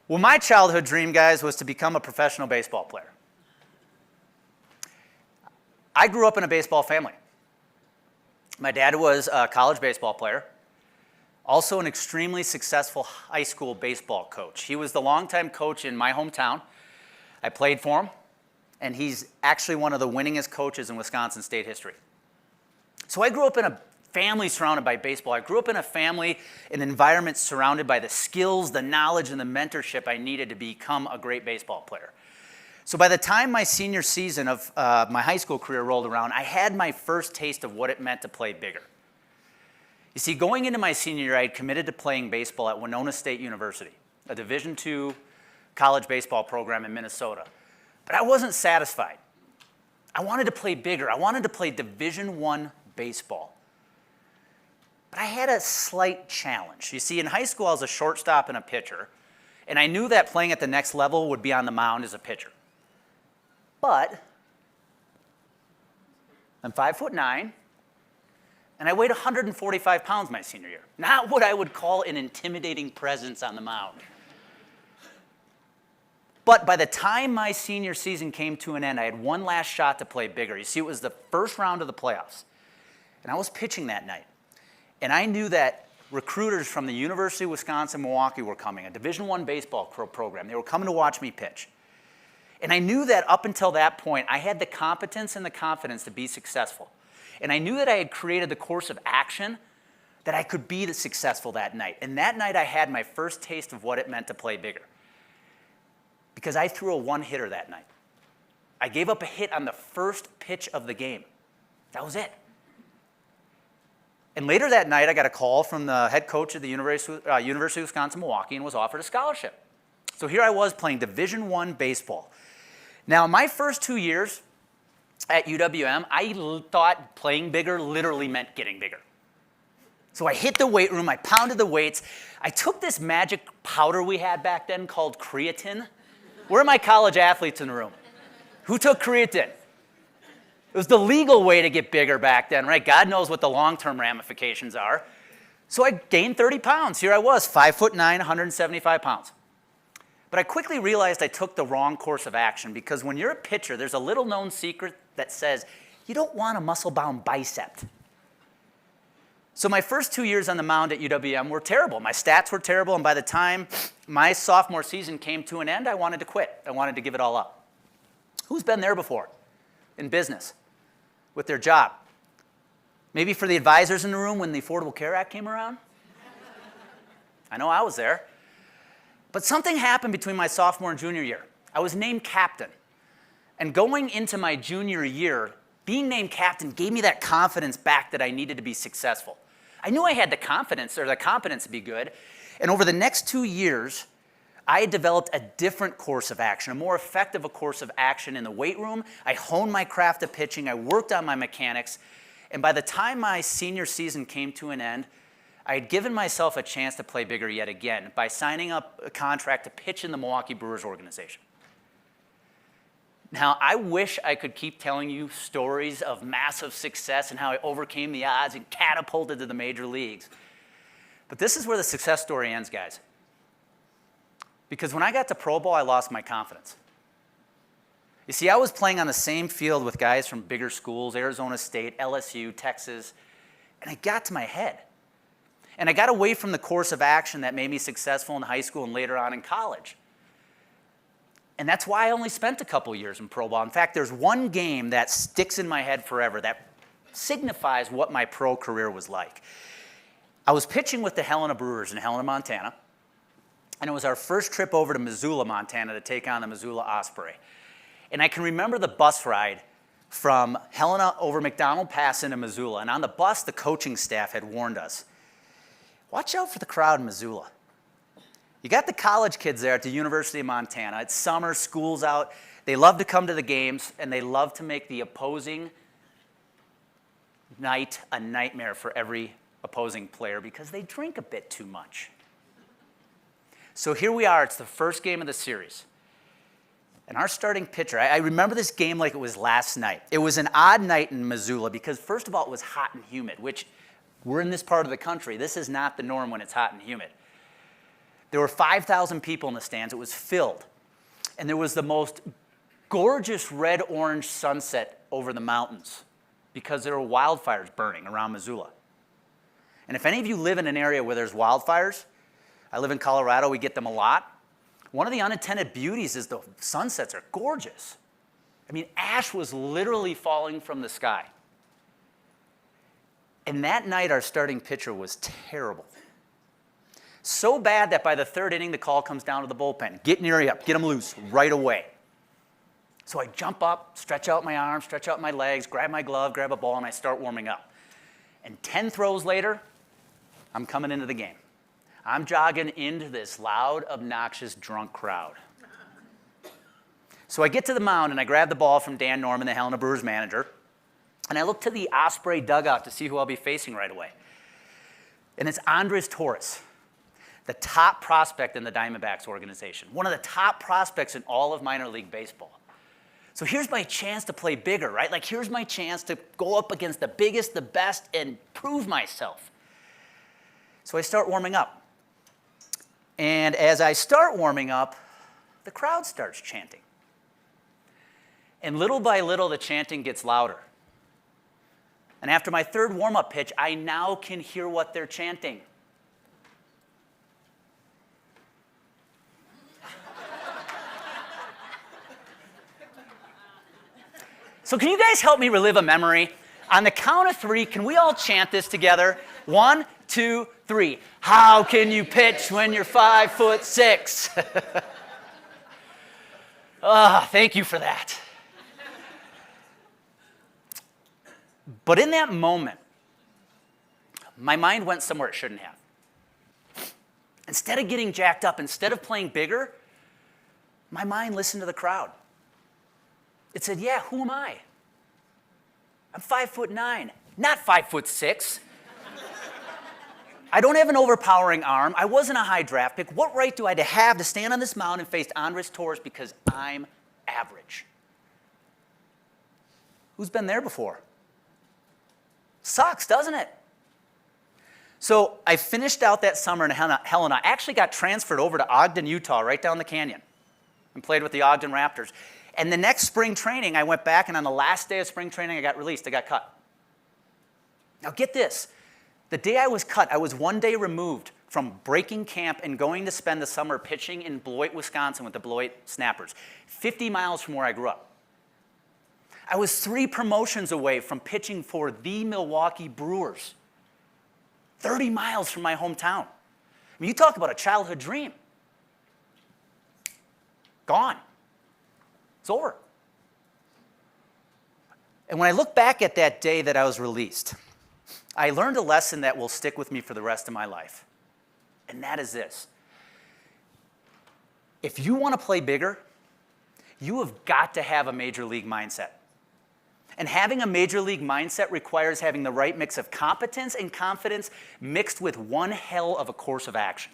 Well, my childhood dream, guys, was to become a professional baseball player. I grew up in a baseball family. My dad was a college baseball player, also an extremely successful high school baseball coach. He was the longtime coach in my hometown. I played for him, and he's actually one of the winningest coaches in Wisconsin state history. So I grew up in a family surrounded by baseball. I grew up in a family, an environment surrounded by the skills, the knowledge, and the mentorship I needed to become a great baseball player. So by the time my senior season of my high school career rolled around, I had my first taste of what it meant to play bigger. You see, going into my senior year, I had committed to playing baseball at Winona State University, a Division II college baseball program in Minnesota. But I wasn't satisfied. I wanted to play bigger. I wanted to play Division I baseball. But I had a slight challenge. You see, in high school, I was a shortstop and a pitcher, and I knew that playing at the next level would be on the mound as a pitcher. But I'm 5'9", and I weighed 145 pounds my senior year. Not what I would call an intimidating presence on the mound. But by the time my senior season came to an end, I had one last shot to play bigger. You see, it was the first round of the playoffs, and I was pitching that night. And I knew that recruiters from the University of Wisconsin-Milwaukee were coming, a Division I baseball program. They were coming to watch me pitch. And I knew that up until that point, I had the competence and the confidence to be successful. And I knew that I had created the course of action that I could be successful that night. And that night, I had my first taste of what it meant to play bigger. Because I threw a one-hitter that night. I gave up a hit on the first pitch of the game. That was it. And later that night, I got a call from the head coach of the University of Wisconsin-Milwaukee and was offered a scholarship. So here I was playing Division I baseball. Now, my first 2 years at UWM, I thought playing bigger literally meant getting bigger. So I hit the weight room, I pounded the weights. I took this magic powder we had back then called creatine. Where are my college athletes in the room? Who took creatine? It was the legal way to get bigger back then, right? God knows what the long-term ramifications are. So I gained 30 pounds. Here I was, 5'9", 175 pounds. But I quickly realized I took the wrong course of action because when you're a pitcher, there's a little-known secret that says you don't want a muscle-bound bicep. So my first 2 years on the mound at UWM were terrible. My stats were terrible, and by the time my sophomore season came to an end, I wanted to quit. I wanted to give it all up. Who's been there before in business with their job? Maybe for the advisors in the room when the Affordable Care Act came around? I know I was there. But something happened between my sophomore and junior year. I was named captain. And going into my junior year, being named captain gave me that confidence back that I needed to be successful. I knew I had the confidence or the competence to be good. And over the next 2 years, I had developed a different course of action, a more effective course of action in the weight room. I honed my craft of pitching. I worked on my mechanics. And by the time my senior season came to an end, I had given myself a chance to play bigger yet again by signing up a contract to pitch in the Milwaukee Brewers organization. Now, I wish I could keep telling you stories of massive success and how I overcame the odds and catapulted to the major leagues. But this is where the success story ends, guys. Because when I got to Pro Bowl, I lost my confidence. You see, I was playing on the same field with guys from bigger schools, Arizona State, LSU, Texas, and it got to my head. And I got away from the course of action that made me successful in high school and later on in college. And that's why I only spent a couple years in pro ball. In fact, there's one game that sticks in my head forever that signifies what my pro career was like. I was pitching with the Helena Brewers in Helena, Montana. And it was our first trip over to Missoula, Montana to take on the Missoula Osprey. And I can remember the bus ride from Helena over McDonald Pass into Missoula. And on the bus, the coaching staff had warned us, watch out for the crowd in Missoula. You got the college kids there at the University of Montana. It's summer, school's out. They love to come to the games, and they love to make the opposing night a nightmare for every opposing player because they drink a bit too much. So here we are. It's the first game of the series. And our starting pitcher, I remember this game like it was last night. It was an odd night in Missoula because, first of all, it was hot and humid, which we're in this part of the country. This is not the norm when it's hot and humid. There were 5,000 people in the stands. It was filled. And there was the most gorgeous red-orange sunset over the mountains because there were wildfires burning around Missoula. And if any of you live in an area where there's wildfires, I live in Colorado, we get them a lot. One of the unintended beauties is the sunsets are gorgeous. I mean, ash was literally falling from the sky. And that night, our starting pitcher was terrible. So bad that by the third inning, the call comes down to the bullpen. Get Neary up, get him loose right away. So I jump up, stretch out my arms, stretch out my legs, grab my glove, grab a ball, and I start warming up. And 10 throws later, I'm coming into the game. I'm jogging into this loud, obnoxious, drunk crowd. So I get to the mound, and I grab the ball from Dan Norman, the Helena Brewers manager, and I look to the Osprey dugout to see who I'll be facing right away. And it's Andres Torres, the top prospect in the Diamondbacks organization, one of the top prospects in all of minor league baseball. So here's my chance to play bigger, right? Like, here's my chance to go up against the biggest, the best, and prove myself. So I start warming up. And as I start warming up, the crowd starts chanting. And little by little, the chanting gets louder. And after my third warm-up pitch, I now can hear what they're chanting. So can you guys help me relive a memory? On the count of three, can we all chant this together? 1, 2, 3. How can you pitch when you're 5'6"? Thank you for that. But in that moment, my mind went somewhere it shouldn't have. Instead of getting jacked up, instead of playing bigger, my mind listened to the crowd. It said, yeah, who am I? I'm 5'9", not 5'6". I don't have an overpowering arm. I wasn't a high draft pick. What right do I have to stand on this mound and face Andres Torres because I'm average? Who's been there before? Sucks, doesn't it? So I finished out that summer in Helena. I actually got transferred over to Ogden, Utah, right down the canyon, and played with the Ogden Raptors. And the next spring training, I went back, and on the last day of spring training, I got released. I got cut. Now get this. The day I was cut, I was 1 day removed from breaking camp and going to spend the summer pitching in Beloit, Wisconsin with the Beloit Snappers, 50 miles from where I grew up. I was 3 promotions away from pitching for the Milwaukee Brewers, 30 miles from my hometown. I mean, you talk about a childhood dream. Gone. It's over. And when I look back at that day that I was released, I learned a lesson that will stick with me for the rest of my life. And that is this. If you want to play bigger, you have got to have a major league mindset. And having a major league mindset requires having the right mix of competence and confidence mixed with one hell of a course of action.